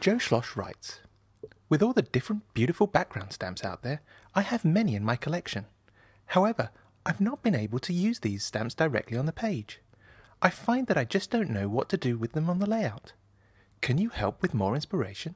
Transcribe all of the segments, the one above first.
Joe Schloss writes, with all the different beautiful background stamps out there, I have many in my collection. However, I've not been able to use these stamps directly on the page. I find that I just don't know what to do with them on the layout. Can you help with more inspiration?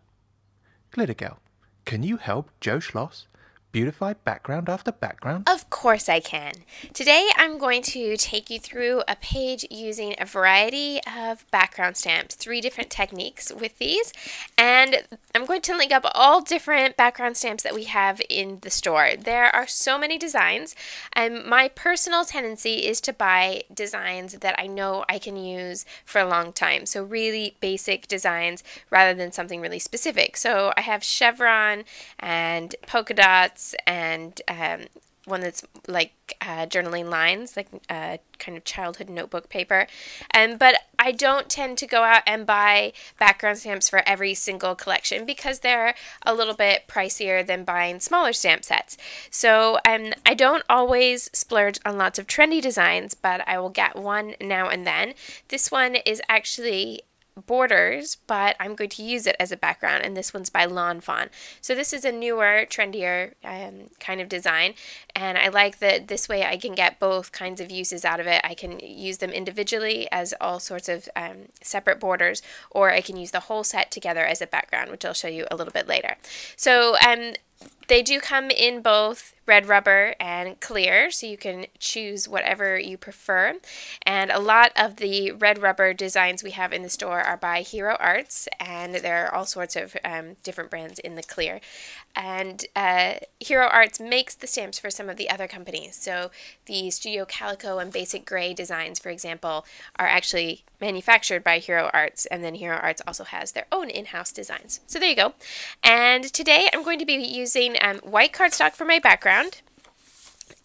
Glitter Girl, can you help Joe Schloss beautify background after background? Of course I can. Today I'm going to take you through a page using a variety of background stamps, 3 different techniques with these, and I'm going to link up all different background stamps that we have in the store. There are so many designs, and my personal tendency is to buy designs that I know I can use for a long time, so really basic designs rather than something really specific. So I have chevron and polka dots and one that's like journaling lines, like kind of childhood notebook paper. But I don't tend to go out and buy background stamps for every single collection because they're a little bit pricier than buying smaller stamp sets. So I don't always splurge on lots of trendy designs, but I will get one now and then. This one is actually borders, but I'm going to use it as a background, and this one's by Lawn Fawn. So this is a newer, trendier kind of design, and I like that this way I can get both kinds of uses out of it. I can use them individually as all sorts of separate borders, or I can use the whole set together as a background, which I'll show you a little bit later. So they do come in both red rubber and clear, so you can choose whatever you prefer. And a lot of the red rubber designs we have in the store are by Hero Arts, and there are all sorts of different brands in the clear. And Hero Arts makes the stamps for some of the other companies. So the Studio Calico and Basic Gray designs, for example, are actually manufactured by Hero Arts, and then Hero Arts also has their own in-house designs. So there you go. And today I'm going to be using white cardstock for my background.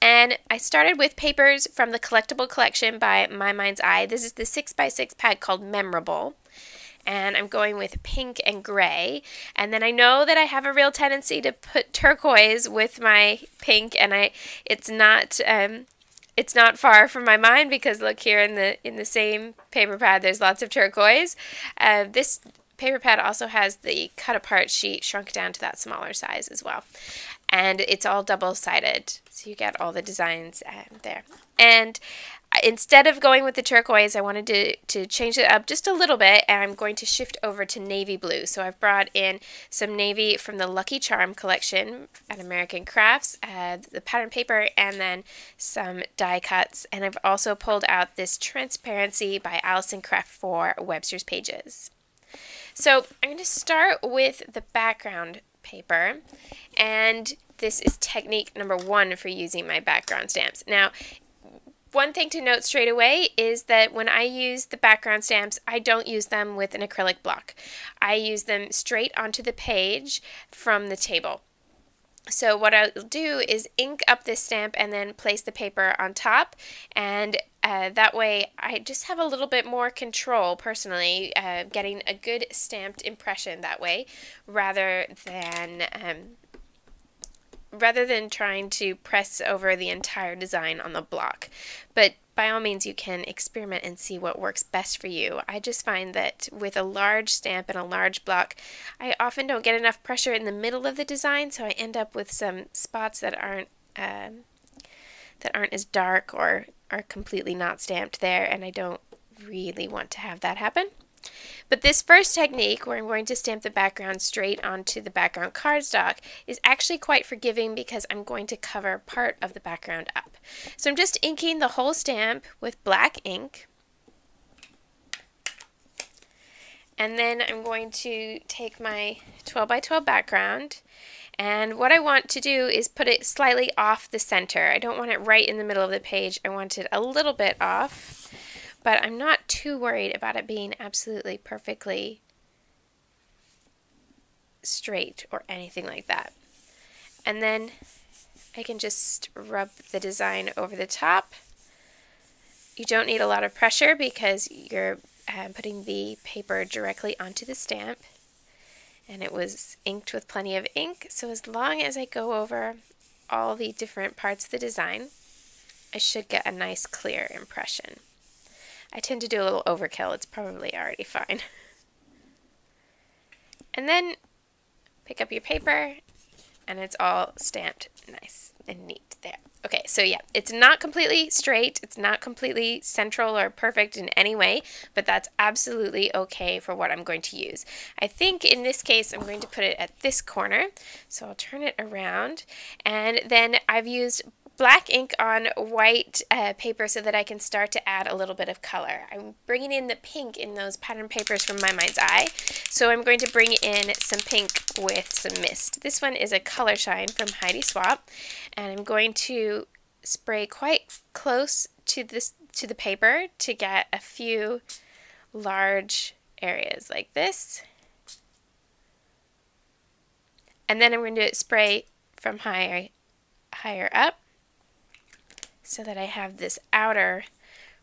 And I started with papers from the collectible collection by My Mind's Eye. This is the 6x6 pad called Memorable. And I'm going with pink and gray. And then I know that I have a real tendency to put turquoise with my pink, and it's not far from my mind because look here in the same paper pad there's lots of turquoise. This paper pad also has the cut apart sheet shrunk down to that smaller size as well. And it's all double-sided, so you get all the designs there. And instead of going with the turquoise, I wanted to change it up just a little bit, and I'm going to shift over to navy blue. So I've brought in some navy from the Lucky Charm collection at American Crafts, the pattern paper, and then some die cuts. And I've also pulled out this Transparency by Alison Craft for Webster's Pages. So I'm going to start with the background paper, and this is technique number 1 for using my background stamps. Now, one thing to note straight away is that when I use the background stamps, I don't use them with an acrylic block. I use them straight onto the page from the table. So what I'll do is ink up this stamp and then place the paper on top, and that way I just have a little bit more control personally, getting a good stamped impression that way rather than trying to press over the entire design on the block. But by all means you can experiment and see what works best for you. I just find that with a large stamp and a large block, I often don't get enough pressure in the middle of the design, so I end up with some spots that aren't as dark or are completely not stamped there, and I don't really want to have that happen. But this first technique, where I'm going to stamp the background straight onto the background cardstock, is actually quite forgiving because I'm going to cover part of the background up. So I'm just inking the whole stamp with black ink. And then I'm going to take my 12 by 12 background, and what I want to do is put it slightly off the center. I don't want it right in the middle of the page. I want it a little bit off, but I'm not too worried about it being absolutely perfectly straight or anything like that. And then I can just rub the design over the top. You don't need a lot of pressure because you're putting the paper directly onto the stamp, and it was inked with plenty of ink, so as long as I go over all the different parts of the design, I should get a nice clear impression. I tend to do a little overkill. It's probably already fine. And then pick up your paper and it's all stamped nice and neat there. Okay, so yeah, it's not completely straight, it's not completely central or perfect in any way, but that's absolutely okay for what I'm going to use. I think in this case I'm going to put it at this corner, so I'll turn it around, and then I've used black ink on white paper so that I can start to add a little bit of color. I'm bringing in the pink in those pattern papers from My Mind's Eye, so I'm going to bring in some pink with some mist. This one is a Color Shine from Heidi Swapp, and I'm going to spray quite close to the paper to get a few large areas like this. And then I'm going to spray from higher up, so that I have this outer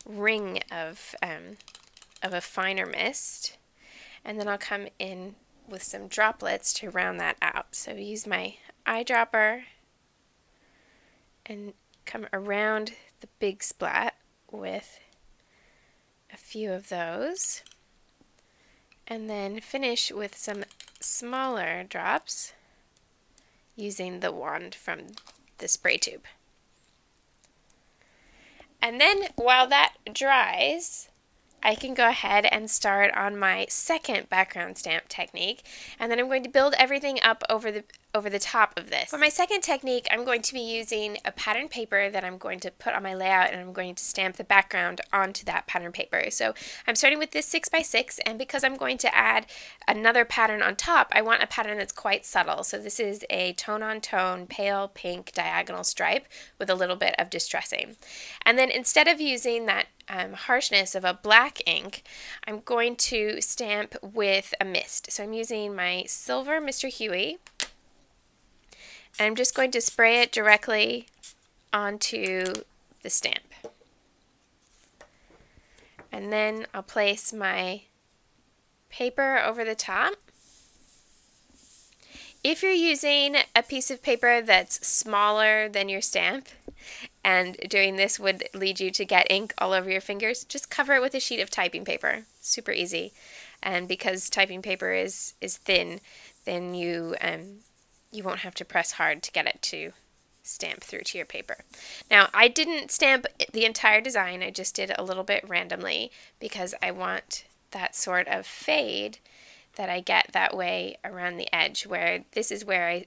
ring of a finer mist, and then I'll come in with some droplets to round that out. So use my eyedropper and come around the big splat with a few of those, and then finish with some smaller drops using the wand from the spray tube. And then while that dries, I can go ahead and start on my second background stamp technique, and then I'm going to build everything up over the top of this. For my second technique, I'm going to be using a pattern paper that I'm going to put on my layout, and I'm going to stamp the background onto that pattern paper. So I'm starting with this 6x6, and because I'm going to add another pattern on top, I want a pattern that's quite subtle. So this is a tone-on-tone pale pink diagonal stripe with a little bit of distressing. And then instead of using that harshness of a black ink, I'm going to stamp with a mist. So I'm using my silver Mr. Huey, and I'm just going to spray it directly onto the stamp. And then I'll place my paper over the top. If you're using a piece of paper that's smaller than your stamp, and doing this would lead you to get ink all over your fingers, just cover it with a sheet of typing paper. Super easy. And because typing paper is thin, then you won't have to press hard to get it to stamp through to your paper. Now, I didn't stamp the entire design, I just did a little bit randomly because I want that sort of fade that I get that way around the edge, where this is where I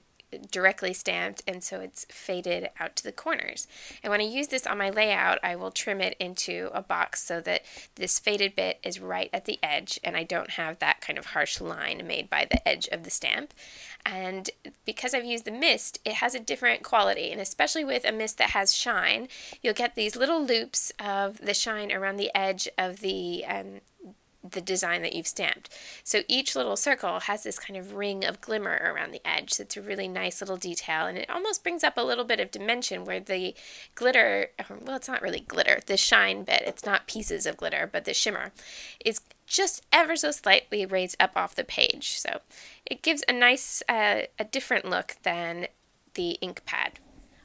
directly stamped, and so it's faded out to the corners. And when I use this on my layout, I will trim it into a box so that this faded bit is right at the edge and I don't have that kind of harsh line made by the edge of the stamp. And because I've used the mist, it has a different quality, and especially with a mist that has shine, you'll get these little loops of the shine around the edge of the design that you've stamped. So each little circle has this kind of ring of glimmer around the edge. So it's a really nice little detail, and it almost brings up a little bit of dimension where the glitter, well, it's not really glitter, the shine bit, it's not pieces of glitter, but the shimmer is just ever so slightly raised up off the page. So it gives a nice, a different look than the ink pad.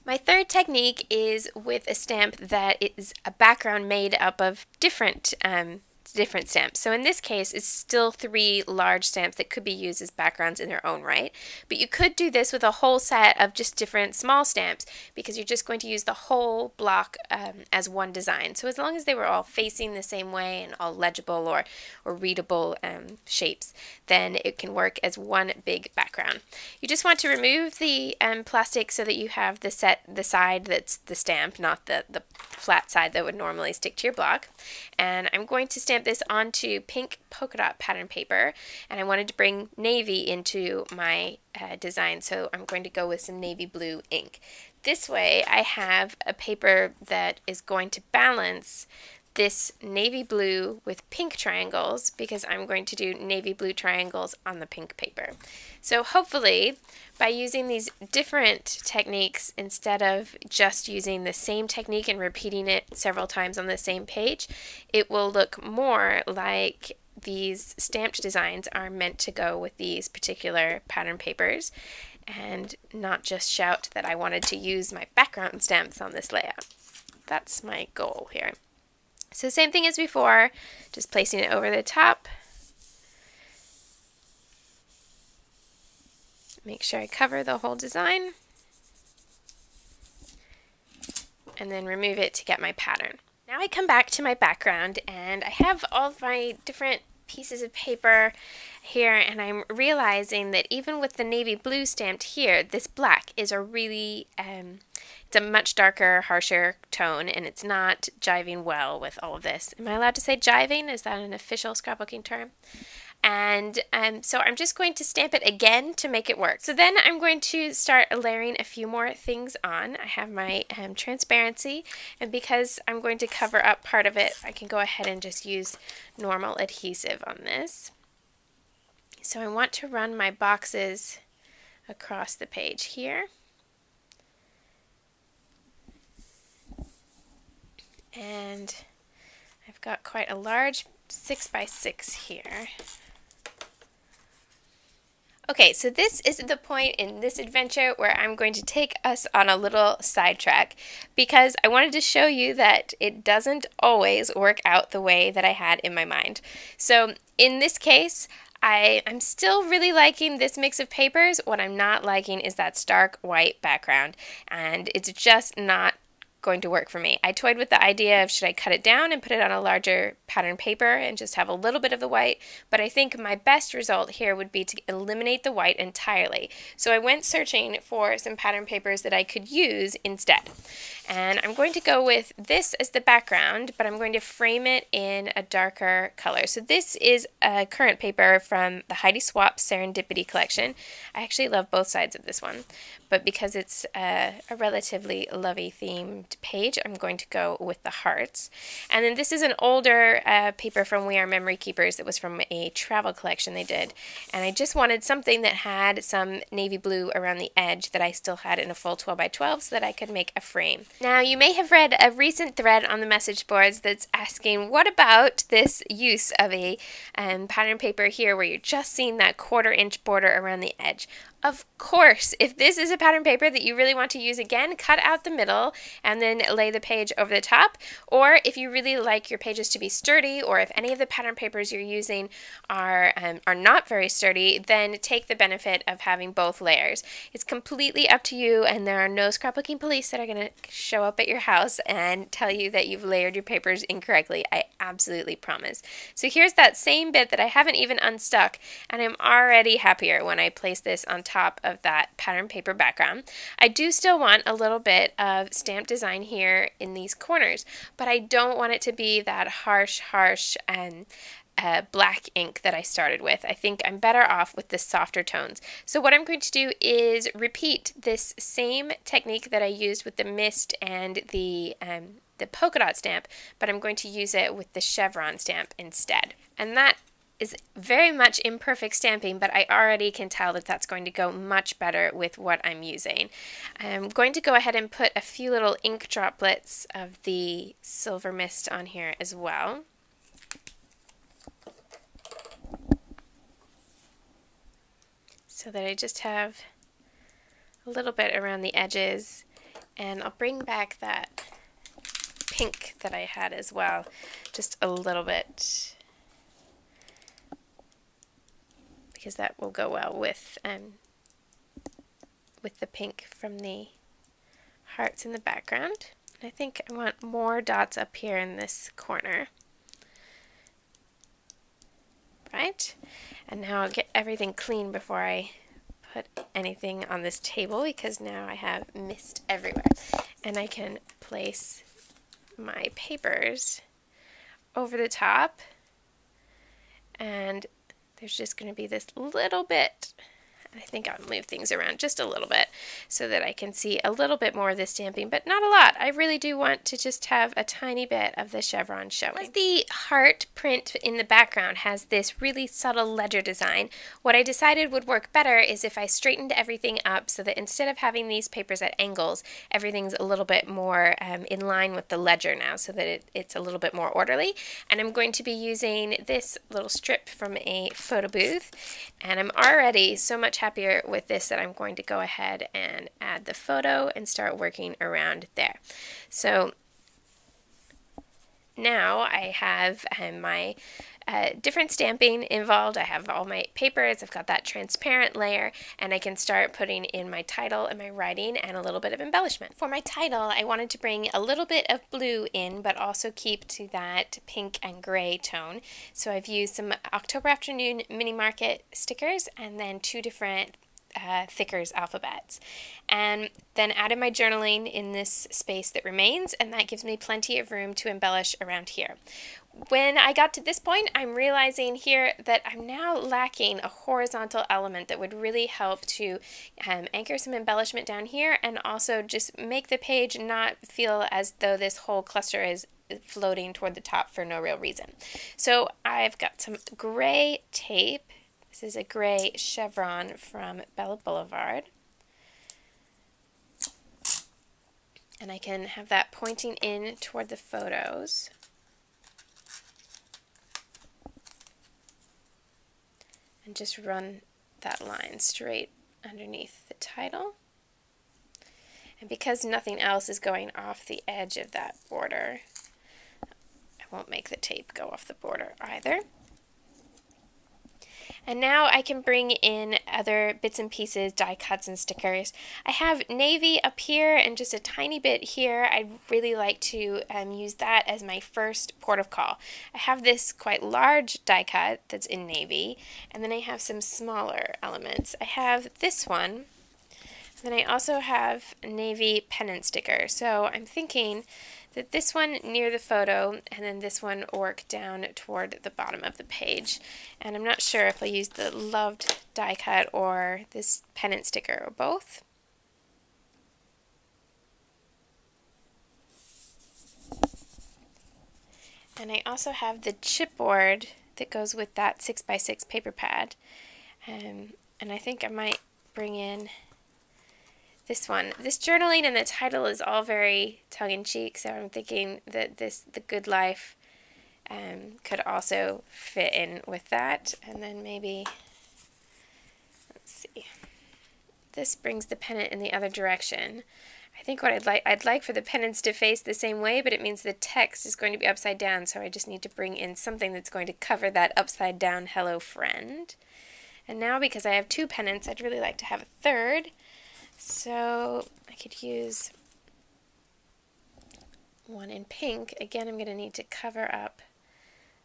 My third technique is with a stamp that is a background made up of different stamps. So in this case, it's still 3 large stamps that could be used as backgrounds in their own right. But you could do this with a whole set of just different small stamps, because you're just going to use the whole block as one design. So as long as they were all facing the same way and all legible or readable shapes, then it can work as one big background. You just want to remove the plastic so that you have the side that's the stamp, not the flat side that would normally stick to your block. And I'm going to stamp this onto pink polka dot pattern paper, and I wanted to bring navy into my design, so I'm going to go with some navy blue ink. This way I have a paper that is going to balance this navy blue with pink triangles, because I'm going to do navy blue triangles on the pink paper. So hopefully by using these different techniques instead of just using the same technique and repeating it several times on the same page, it will look more like these stamped designs are meant to go with these particular pattern papers, and not just shout that I wanted to use my background stamps on this layout. That's my goal here. So same thing as before, just placing it over the top. make sure I cover the whole design and then remove it to get my pattern. Now I come back to my background and I have all of my different pieces of paper here, and I'm realizing that even with the navy blue stamped here, this black is a really, it's a much darker, harsher tone, and it's not jiving well with all of this. Am I allowed to say jiving? Is that an official scrapbooking term? And so I'm just going to stamp it again to make it work. So then I'm going to start layering a few more things on. I have my transparency, and because I'm going to cover up part of it, I can go ahead and just use normal adhesive on this. So I want to run my boxes across the page here. And I've got quite a large 6x6 here. Okay, so this is the point in this adventure where I'm going to take us on a little sidetrack, because I wanted to show you that it doesn't always work out the way that I had in my mind. So in this case, I'm still really liking this mix of papers. What I'm not liking is that stark white background, and it's just not going to work for me. I toyed with the idea of should I cut it down and put it on a larger pattern paper and just have a little bit of the white, but I think my best result here would be to eliminate the white entirely. So I went searching for some pattern papers that I could use instead. And I'm going to go with this as the background, but I'm going to frame it in a darker color. So this is a current paper from the Heidi Swapp Serendipity collection. I actually love both sides of this one, but because it's a relatively lovey themed page, I'm going to go with the hearts. And then this is an older paper from We Are Memory Keepers. It was from a travel collection they did. And I just wanted something that had some navy blue around the edge that I still had in a full 12x12 so that I could make a frame. Now, you may have read a recent thread on the message boards that's asking, what about this use of a pattern paper here where you're just seeing that 1/4 inch border around the edge? Of course, if this is a pattern paper that you really want to use again, cut out the middle and then lay the page over the top. Or if you really like your pages to be sturdy, or if any of the pattern papers you're using are not very sturdy, then take the benefit of having both layers. It's completely up to you, and there are no scrapbooking police that are going to show up at your house and tell you that you've layered your papers incorrectly. I absolutely promise. So here's that same bit that I haven't even unstuck, and I'm already happier when I place this on top of that pattern paper background. I do still want a little bit of stamp design here in these corners, but I don't want it to be that harsh black ink that I started with. I think I'm better off with the softer tones. So what I'm going to do is repeat this same technique that I used with the mist and the polka dot stamp, but I'm going to use it with the chevron stamp instead. And that is very much imperfect stamping, but I already can tell that that's going to go much better with what I'm using. I'm going to go ahead and put a few little ink droplets of the silver mist on here as well. So that I just have a little bit around the edges, and I'll bring back that pink that I had as well, just a little bit, because that will go well with the pink from the hearts in the background. And I think I want more dots up here in this corner. Right? And now I'll get everything clean before I put anything on this table, because now I have mist everywhere. And I can place my papers over the top, and there's just going to be this little bit. I think I'll move things around just a little bit so that I can see a little bit more of the stamping, but not a lot. I really do want to just have a tiny bit of the chevron showing. As the heart print in the background has this really subtle ledger design, what I decided would work better is if I straightened everything up so that instead of having these papers at angles, everything's a little bit more in line with the ledger now, so that it's a little bit more orderly. And I'm going to be using this little strip from a photo booth, and I'm already so much happier with this that I'm going to go ahead and add the photo and start working around there. So now I have my different stamping involved. I have all my papers, I've got that transparent layer, and I can start putting in my title and my writing and a little bit of embellishment. For my title, I wanted to bring a little bit of blue in, but also keep to that pink and gray tone. So I've used some October Afternoon Mini Market stickers and then 2 different Thickers alphabets, and then added my journaling in this space that remains, and that gives me plenty of room to embellish around here. When I got to this point, I'm realizing here that I'm now lacking a horizontal element that would really help to anchor some embellishment down here and also just make the page not feel as though this whole cluster is floating toward the top for no real reason. So I've got some gray tape. This is a gray chevron from Bella Boulevard. And I can have that pointing in toward the photos. And just run that line straight underneath the title. And because nothing else is going off the edge of that border, I won't make the tape go off the border either. And now I can bring in other bits and pieces, die cuts and stickers. I have navy up here and just a tiny bit here. I'd really like to use that as my first port of call. I have this quite large die cut that's in navy, and then I have some smaller elements. I have this one, and then I also have a navy pennant sticker. So I'm thinking that this one near the photo and then this one work down toward the bottom of the page. And I'm not sure if I'll use the loved die cut or this pennant sticker or both. And I also have the chipboard that goes with that 6x6 paper pad. And I think I might bring in this one. This journaling and the title is all very tongue-in-cheek, so I'm thinking that The Good Life could also fit in with that. And then maybe, let's see, this brings the pennant in the other direction. I think what I'd like for the pennants to face the same way, but it means the text is going to be upside down, so I just need to bring in something that's going to cover that upside down hello friend. And now, because I have 2 pennants, I'd really like to have a third. So I could use one in pink. Again, I'm going to need to cover up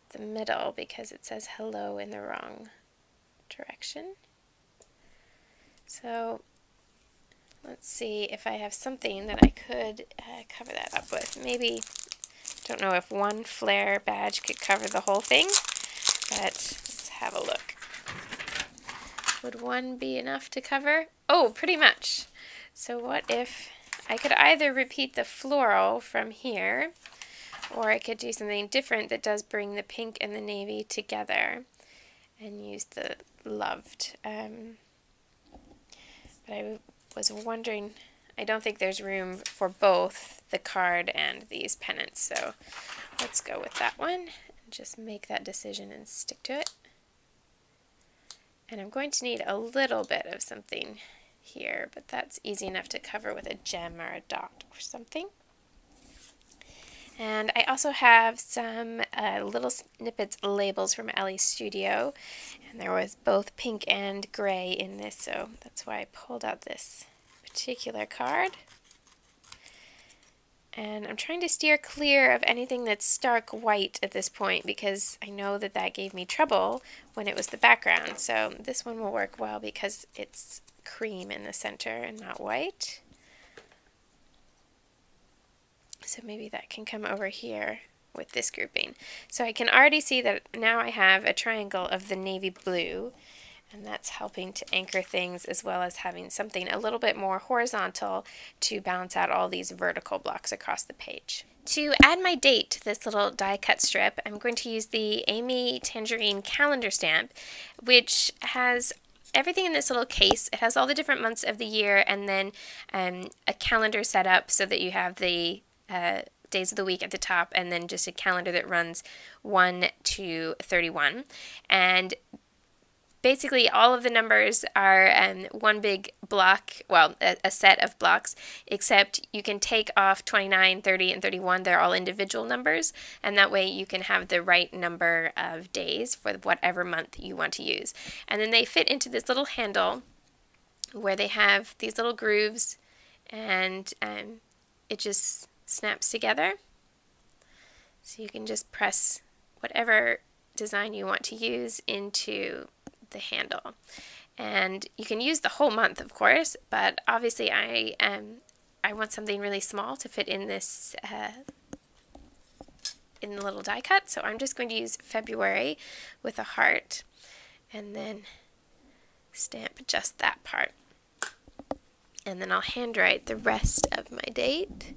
the middle because it says hello in the wrong direction. So let's see if I have something that I could cover that up with. Maybe, don't know if one flare badge could cover the whole thing, but let's have a look. Would one be enough to cover? Oh, pretty much. So what if I could either repeat the floral from here, or I could do something different that does bring the pink and the navy together and use the loved. But I was wondering, I don't think there's room for both the card and these pennants, so let's go with that one and just make that decision and stick to it. And I'm going to need a little bit of something here, but that's easy enough to cover with a gem or a dot or something. And I also have some little snippets labels from Ellie's Studio, and there was both pink and gray in this, so that's why I pulled out this particular card. And I'm trying to steer clear of anything that's stark white at this point because I know that that gave me trouble when it was the background. So this one will work well because it's cream in the center and not white. So maybe that can come over here with this grouping. So I can already see that now I have a triangle of the navy blue, and that's helping to anchor things as well as having something a little bit more horizontal to balance out all these vertical blocks across the page. To add my date to this little die cut strip, I'm going to use the Amy Tangerine calendar stamp, which has everything in this little case. It has all the different months of the year and then a calendar set up so that you have the days of the week at the top and then just a calendar that runs 1 to 31. And basically all of the numbers are one big block, well, a set of blocks, except you can take off 29, 30, and 31. They're all individual numbers, and that way you can have the right number of days for whatever month you want to use. And then they fit into this little handle where they have these little grooves, and it just snaps together. So you can just press whatever design you want to use into the handle. And you can use the whole month, of course, but obviously I want something really small to fit in this in the little die cut, so I'm just going to use February with a heart and then stamp just that part. And then I'll handwrite the rest of my date.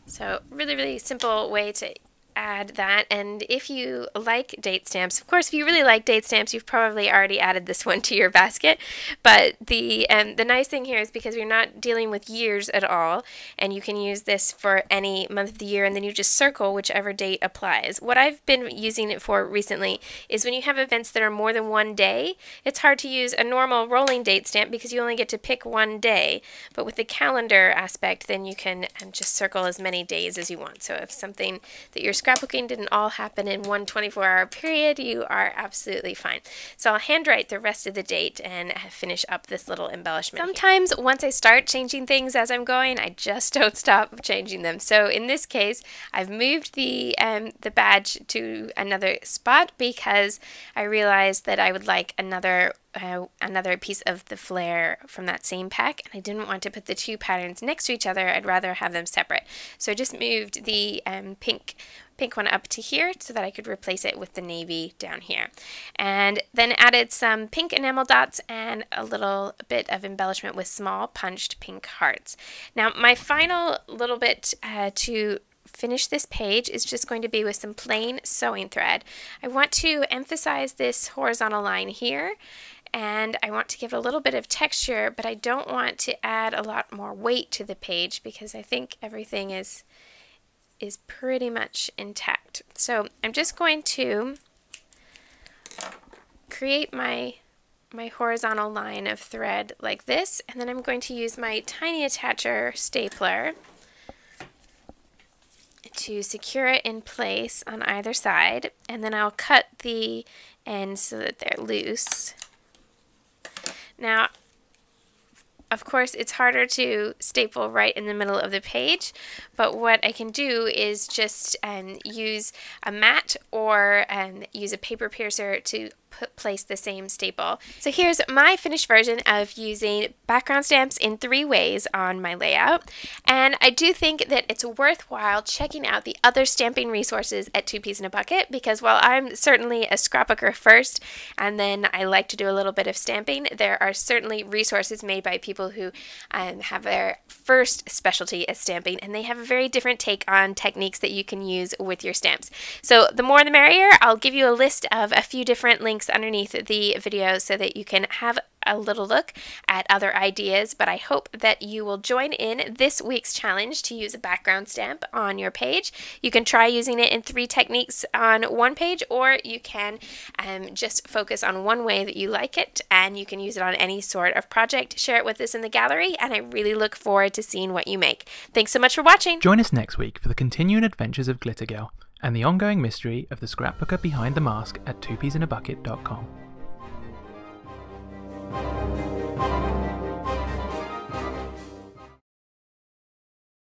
So really, really simple way to add that. And if you like date stamps, of course, if you really like date stamps, you've probably already added this one to your basket. But the nice thing here is because you're not dealing with years at all, and you can use this for any month of the year, and then you just circle whichever date applies. What I've been using it for recently is when you have events that are more than one day, it's hard to use a normal rolling date stamp because you only get to pick one day. But with the calendar aspect, then you can just circle as many days as you want. So if something that you're scrapbooking didn't all happen in one 24-hour period, you are absolutely fine. So I'll handwrite the rest of the date and finish up this little embellishment. Sometimes once I start changing things as I'm going, I just don't stop changing them. So in this case, I've moved the badge to another spot because I realized that I would like another piece of the flare from that same pack, and I didn't want to put the two patterns next to each other. I'd rather have them separate. So I just moved the pink one up to here so that I could replace it with the navy down here. And then added some pink enamel dots and a little bit of embellishment with small punched pink hearts. Now my final little bit to finish this page is just going to be with some plain sewing thread. I want to emphasize this horizontal line here, and I want to give it a little bit of texture, but I don't want to add a lot more weight to the page because I think everything is pretty much intact. So I'm just going to create my horizontal line of thread like this, and then I'm going to use my tiny attacher stapler to secure it in place on either side, and then I'll cut the ends so that they're loose. Now, of course, it's harder to staple right in the middle of the page, but what I can do is just use a mat or use a paper piercer to place the same staple. So here's my finished version of using background stamps in 3 ways on my layout, and I do think that it's worthwhile checking out the other stamping resources at Two Peas in a Bucket, because while I'm certainly a scrapbooker first and then I like to do a little bit of stamping, there are certainly resources made by people who have their first specialty as stamping, and they have a very different take on techniques that you can use with your stamps. So the more the merrier. I'll give you a list of a few different links underneath the video so that you can have a little look at other ideas, but I hope that you will join in this week's challenge to use a background stamp on your page. You can try using it in 3 techniques on one page, or you can just focus on one way that you like it, and you can use it on any sort of project. Share it with us in the gallery, and I really look forward to seeing what you make. Thanks so much for watching. Join us next week for the continuing adventures of Glitter Girl and the ongoing mystery of the scrapbooker behind the mask at twopeasinabucket.com.